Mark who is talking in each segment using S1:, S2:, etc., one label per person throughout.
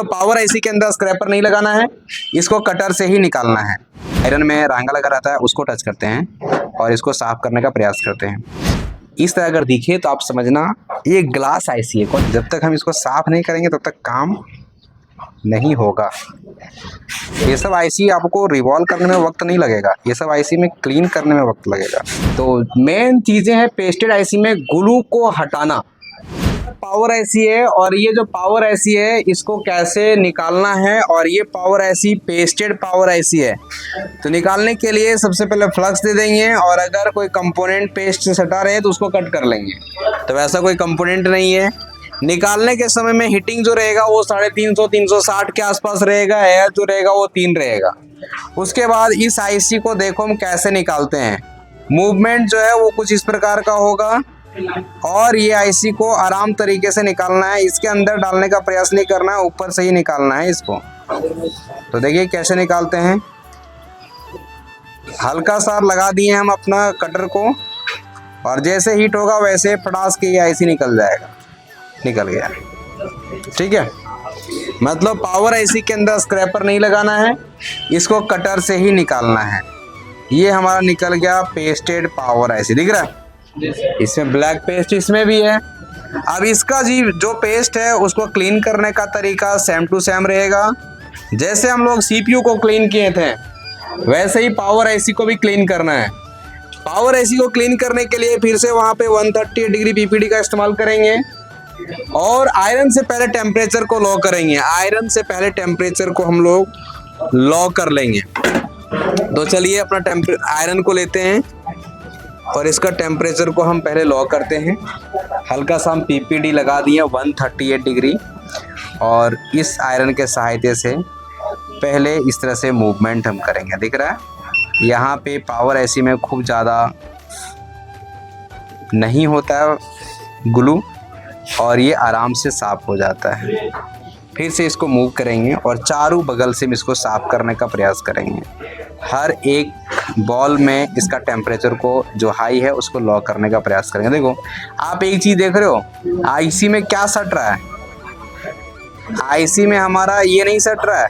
S1: तो power IC के अंदर स्क्रैपर नहीं लगाना है, इसको कटर से ही निकालना है। आयरन में रांगा लगा रहता है, उसको टच करते हैं और इसको साफ करने का प्रयास करते हैं। इस तरह अगर दिखे तो आप समझना ये ग्लास आईसी है। जब तक हम इसको साफ नहीं करेंगे तब तक काम नहीं होगा। ये सब आईसी आपको रिवॉल्व करने में वक्त नहीं लगेगा, ये सब आईसी में क्लीन करने में वक्त लगेगा। तो मेन चीजें हैं पेस्टेड आईसी में ग्लू को हटाना। पावर आईसी है और ये जो पावर आईसी है इसको कैसे निकालना है, और ये power IC pasted power IC है। तो निकालने के लिए सबसे पहले फ्लक्स दे देंगे, और अगर कोई कंपोनेंट पेस्ट से सटा रहे तो उसको कट कर लेंगे। तो वैसा कोई कंपोनेंट नहीं है। निकालने के समय में हीटिंग जो रहेगा वो 350 360 के आसपास रहेगा, एयर जो रहेगा वो 3 रहेगा। उसके बाद इस आईसी को देखो हम कैसे निकालते हैं। मूवमेंट जो है वो कुछ इस प्रकार का होगा, और ये आईसी को आराम तरीके से निकालना है। इसके अंदर डालने का प्रयास नहीं करना है, ऊपर से ही निकालना है इसको। तो देखिए कैसे निकालते हैं। हल्का सा लगा दिए हम अपना कटर को, और जैसे हीट होगा वैसे फटास के ये आईसी निकल जाएगा। निकल गया, ठीक है। मतलब पावर आईसी के अंदर स्क्रैपर नहीं लगाना है, इसको कटर से ही निकालना है। ये हमारा निकल गया पेस्टेड पावर आईसी। दिख रहा है इसमें ब्लैक पेस्ट इसमें भी है। अब इसका जो पेस्ट है उसको क्लीन करने का तरीका सेम टू सेम रहेगा। जैसे हम लोग सीपीयू को क्लीन किए थे वैसे ही पावर आईसी को भी क्लीन करना है। पावर आईसी को क्लीन करने के लिए फिर से वहां पे 130 डिग्री पीपीडी का इस्तेमाल करेंगे, और आयरन से पहले टेम्परेचर को लो करेंगे। आयरन से पहले टेम्परेचर को हम लोग लो कर लेंगे। तो चलिए अपना आयरन को लेते हैं और इसका टेम्परेचर को हम पहले लो करते हैं। हल्का सा हम पीपीडी लगा दिए 138 डिग्री, और इस आयरन के सहायता से पहले इस तरह से मूवमेंट हम करेंगे। दिख रहा है यहाँ पे पावर आईसी में खूब ज़्यादा नहीं होता है ग्लू, और ये आराम से साफ हो जाता है। फिर से इसको मूव करेंगे और चारों बगल से हम इसको साफ करने का प्रयास करेंगे। हर एक बॉल में इसका टेम्परेचर को जो हाई है उसको लॉक करने का प्रयास करेंगे। देखो आप एक चीज़ देख रहे हो, आईसी में क्या सट रहा है। आईसी में हमारा ये नहीं सट रहा है।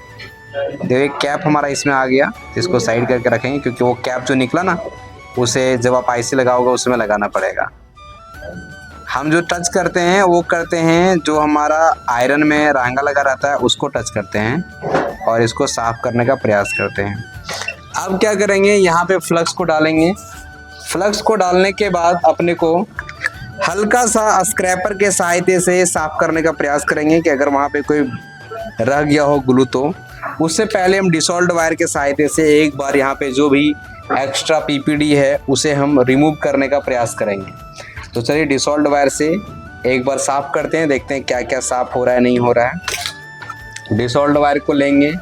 S1: देखो एक कैप हमारा इसमें आ गया, इसको साइड करके रखेंगे, क्योंकि वो कैप जो निकला ना उसे जब आप आईसी लगाओगे उसमें लगाना पड़ेगा। हम जो टच करते हैं वो करते हैं जो हमारा आयरन में रांगा लगा रहता है उसको टच करते हैं और इसको साफ करने का प्रयास करते हैं। अब क्या करेंगे, यहाँ पे फ्लक्स को डालेंगे। फ्लक्स को डालने के बाद अपने को हल्का सा स्क्रैपर के सहायता से साफ करने का प्रयास करेंगे कि अगर वहाँ पे कोई रह गया हो ग्लू तो उससे पहले हम डिसॉल्व्ड वायर के सहायता से एक बार यहाँ पे जो भी एक्स्ट्रा पीपीडी है उसे हम रिमूव करने का प्रयास करेंगे। तो चलिए डिसॉल्व्ड वायर से एक बार साफ करते हैं, देखते हैं क्या क्या साफ हो रहा है नहीं हो रहा है। डिसॉल्व्ड वायर को लेंगे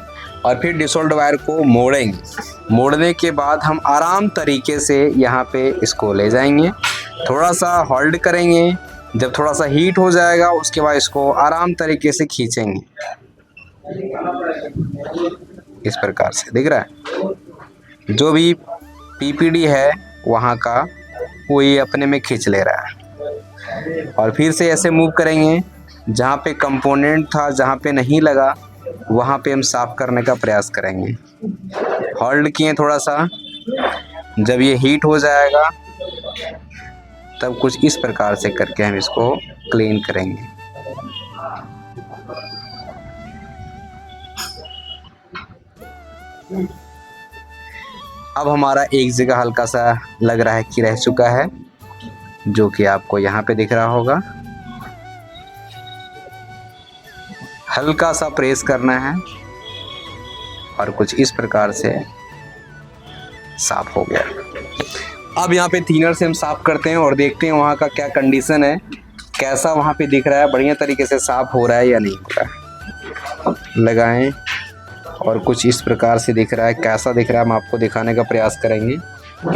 S1: और फिर डिसॉल्व्ड वायर को मोड़ेंगे। मोड़ने के बाद हम आराम तरीके से यहाँ पे इसको ले जाएंगे, थोड़ा सा होल्ड करेंगे। जब थोड़ा सा हीट हो जाएगा उसके बाद इसको आराम तरीके से खींचेंगे इस प्रकार से। दिख रहा है जो भी पीपीडी है वहाँ का वो ये अपने में खींच ले रहा है, और फिर से ऐसे मूव करेंगे। जहाँ पे कंपोनेंट था जहाँ पे नहीं लगा वहाँ पे हम साफ करने का प्रयास करेंगे। होल्ड किए थोड़ा सा, जब ये हीट हो जाएगा तब कुछ इस प्रकार से करके हम इसको क्लीन करेंगे। अब हमारा एक जगह हल्का सा लग रहा है कि रह चुका है, जो कि आपको यहाँ पे दिख रहा होगा। हल्का सा प्रेस करना है और कुछ इस प्रकार से साफ हो गया। अब यहाँ पे थिनर से हम साफ करते हैं और देखते हैं वहाँ का क्या कंडीशन है, कैसा वहाँ पे दिख रहा है, बढ़िया तरीके से साफ हो रहा है या नहीं हो रहा है। लगाएं और कुछ इस प्रकार से दिख रहा है, कैसा दिख रहा है हम आपको दिखाने का प्रयास करेंगे।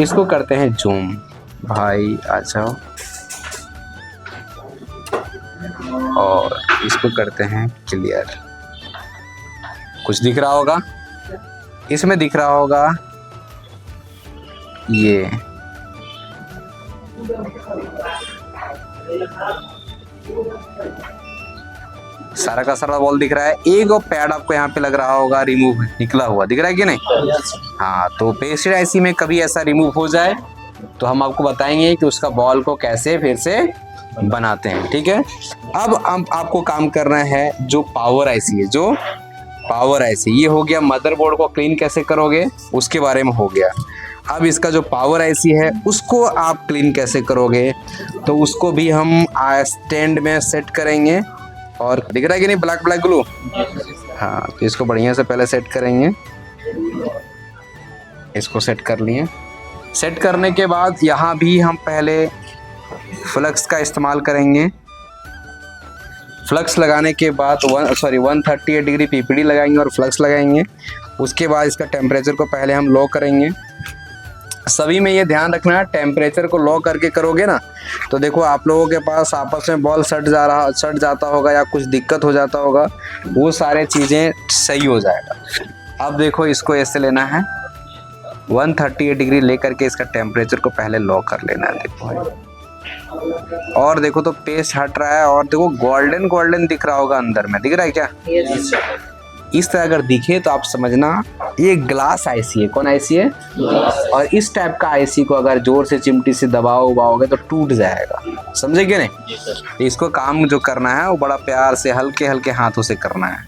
S1: इसको करते हैं जूम। भाई आ जाओ, और इसको करते हैं क्लियर। कुछ दिख रहा होगा, इसमें दिख रहा होगा ये सारा का सारा बॉल दिख रहा है। एक और पैड आपको यहाँ पे लग रहा होगा रिमूव निकला हुआ, दिख रहा है कि नहीं? हाँ, तो पेस्टेड आईसी में कभी ऐसा रिमूव हो जाए तो हम आपको बताएंगे कि उसका बॉल को कैसे फिर से बनाते हैं, ठीक है। अब आपको काम करना है जो पावर आईसी है, जो पावर आईसी, ये हो गया मदरबोर्ड को क्लीन कैसे करोगे उसके बारे में हो गया। अब इसका जो पावर आईसी है उसको आप क्लीन कैसे करोगे, तो उसको भी हम स्टैंड में सेट करेंगे। और दिख रहा है कि नहीं ब्लैक ब्लैक ग्लू? हाँ, तो इसको बढ़िया से पहले सेट करेंगे। इसको सेट कर लिए। सेट करने के बाद यहाँ भी हम पहले फ्लक्स का इस्तेमाल करेंगे। फ्लक्स लगाने के बाद 138 डिग्री पीपीडी लगाएंगे और फ्लक्स लगाएंगे। उसके बाद इसका टेम्परेचर को पहले हम लो करेंगे। सभी में ये ध्यान रखना है, टेम्परेचर को लो करके करोगे ना तो देखो आप लोगों के पास आपस में बॉल सट जाता होगा या कुछ दिक्कत हो जाता होगा, वो सारे चीज़ें सही हो जाएगा। अब देखो इसको ऐसे लेना है, 138 डिग्री लेकर के इसका टेम्परेचर को पहले लो कर लेना है। देखो और देखो तो पेस्ट हट रहा है और देखो गोल्डन गोल्डन दिख रहा होगा अंदर में, दिख रहा है क्या? इस तरह अगर दिखे तो आप समझना ये ग्लास आईसी है। कौन आईसी है? और इस टाइप का आईसी को अगर जोर से चिमटी से दबाओगे तो टूट जाएगा, समझे क्या नहीं? इसको काम जो करना है वो बड़ा प्यार से हल्के हल्के हाथों से करना है।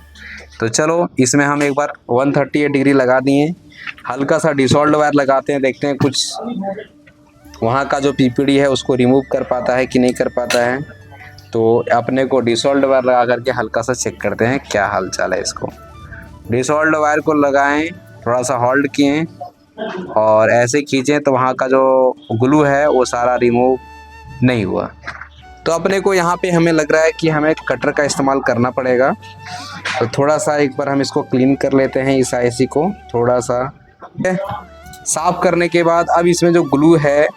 S1: तो चलो इसमें हम एक बार 138 डिग्री लगा दिए, हल्का सा डिसॉल्व वायर लगाते हैं, देखते हैं कुछ वहाँ का जो पीपीडी है उसको रिमूव कर पाता है कि नहीं कर पाता है। तो अपने को डिसॉल्व वायर लगा करके हल्का सा चेक करते हैं क्या हाल चाल है। इसको डिसॉल्व वायर को लगाएं, थोड़ा सा होल्ड किए और ऐसे खींचें तो वहाँ का जो ग्लू है वो सारा रिमूव नहीं हुआ। तो अपने को यहाँ पे हमें लग रहा है कि हमें कटर का इस्तेमाल करना पड़ेगा। तो थोड़ा सा एक बार हम इसको क्लीन कर लेते हैं, इस आईसी को थोड़ा सा साफ करने के बाद अब इसमें जो ग्लू है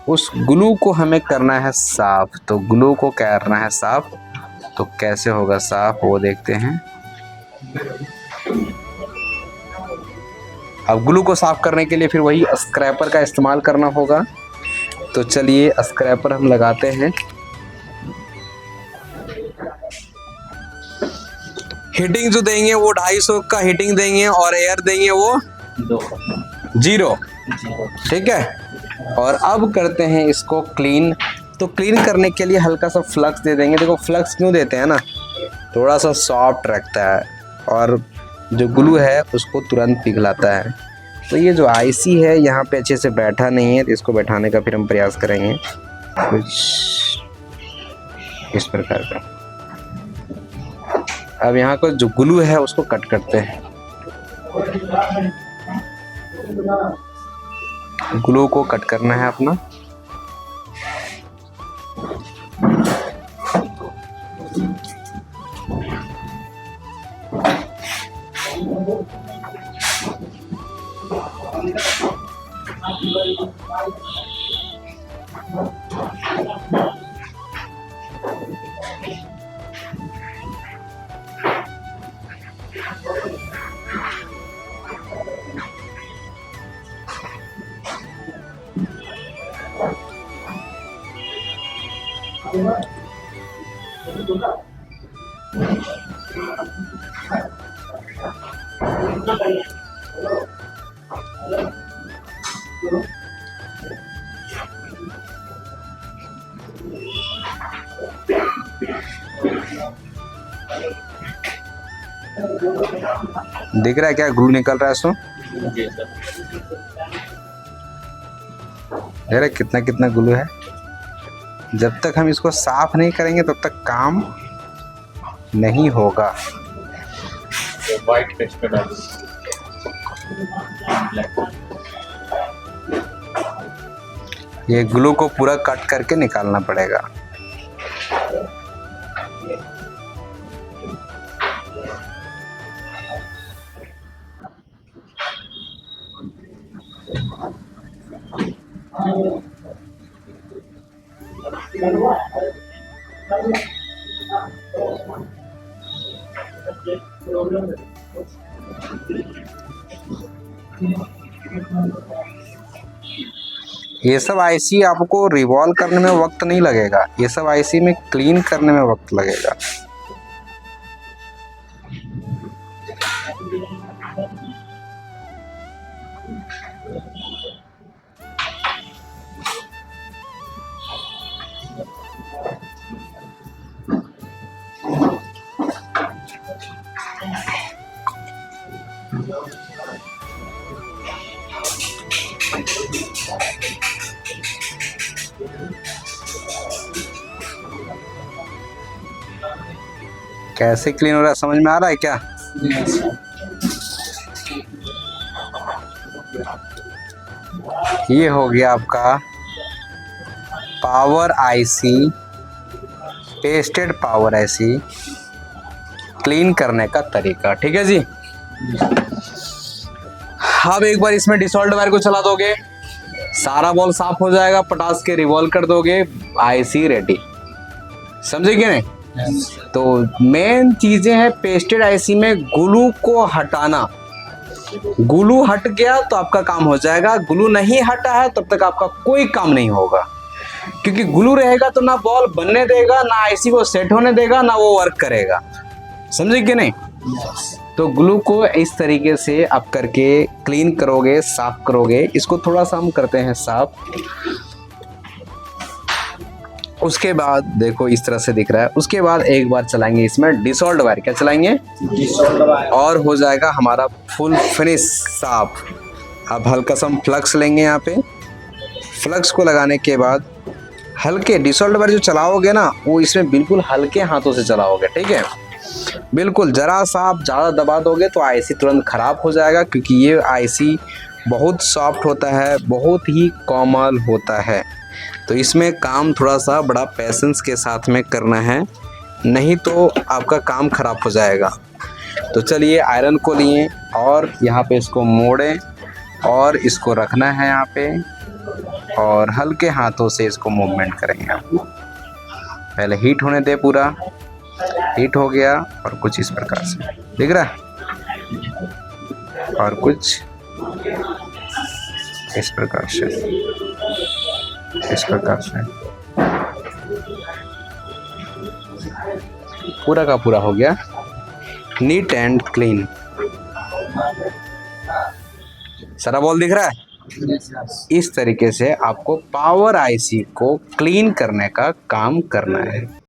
S1: उस ग्लू को हमें करना है साफ। तो ग्लू को करना है साफ, तो कैसे होगा साफ वो देखते हैं। अब ग्लू को साफ करने के लिए फिर वही स्क्रैपर का इस्तेमाल करना होगा। तो चलिए स्क्रैपर हम लगाते हैं। हीटिंग जो देंगे वो 250 का हीटिंग देंगे और एयर देंगे वो 0, ठीक है। और अब करते हैं इसको क्लीन। तो क्लीन करने के लिए हल्का सा फ्लक्स दे देंगे। देखो फ्लक्स क्यों देते हैं ना, थोड़ा सा सॉफ्ट रखता है और जो ग्लू है उसको तुरंत पिघलाता है। तो ये जो आईसी है यहाँ पे अच्छे से बैठा नहीं है, तो इसको बैठाने का फिर हम प्रयास करेंगे कुछ इस प्रकार का। अब यहाँ का जो ग्लू है उसको कट करते हैं। ग्लू को कट करना है अपना। दिख रहा है क्या ग्लू निकल रहा है इसमें? देख रहे कितना कितना ग्लू है। जब तक हम इसको साफ नहीं करेंगे तब तक काम नहीं होगा।
S2: व्हाइट पेस्ट पे डाल दो।
S1: ये ग्लू को पूरा कट करके निकालना पड़ेगा। ये सब आईसी आपको रिवॉल्व करने में वक्त नहीं लगेगा, ये सब आईसी में क्लीन करने में वक्त लगेगा। कैसे क्लीन हो रहा है समझ में आ रहा है क्या? ये हो गया आपका power IC, pasted power IC clean करने का तरीका। ठीक है जी। अब एक बार इसमें डिसॉल्ट वायर को चला दोगे, सारा बॉल साफ हो जाएगा, पटास के रिवॉल्व कर दोगे, आईसी रेडी। समझे कि नहीं? तो मेन चीजें हैं पेस्टेड आईसी में ग्लू को हटाना। ग्लू हट गया तो आपका काम हो जाएगा, ग्लू नहीं हटा है तब तक आपका कोई काम नहीं होगा, क्योंकि ग्लू रहेगा तो ना बॉल बनने देगा, ना आईसी को सेट होने देगा, ना वो वर्क करेगा। समझे कि नहीं? तो ग्लू को इस तरीके से आप करके क्लीन करोगे, साफ करोगे। इसको थोड़ा सा हम करते हैं साफ। उसके बाद देखो इस तरह से दिख रहा है। उसके बाद एक बार चलाएंगे इसमें डिसॉल्ट वायर। क्या चलाएंगे? Dassault wire. और हो जाएगा हमारा फुल फिनिश साफ। अब हल्का सा हम फ्लक्स लेंगे यहाँ पे। फ्लक्स को लगाने के बाद हल्के डिसॉल्ट वायर जो चलाओगे ना, वो इसमें बिल्कुल हल्के हाथों से चलाओगे। ठीक है? बिल्कुल जरा सा आप ज़्यादा दबा दोगे तो आईसी तुरंत ख़राब हो जाएगा, क्योंकि ये आईसी बहुत सॉफ्ट होता है, बहुत ही कोमल होता है। तो इसमें काम थोड़ा सा बड़ा पेशेंस के साथ में करना है, नहीं तो आपका काम ख़राब हो जाएगा। तो चलिए आयरन को लिए और यहाँ पे इसको मोड़ें और इसको रखना है यहाँ पे, और हल्के हाथों से इसको मूवमेंट करेंगे। पहले हीट होने दे, पूरा हीट हो गया और कुछ इस प्रकार से दिख रहा है, और कुछ इस प्रकार से, इस प्रकार से पूरा का पूरा हो गया नीट एंड क्लीन। सारा बॉल दिख रहा है? इस तरीके से आपको पावर आईसी को क्लीन करने का काम करना है।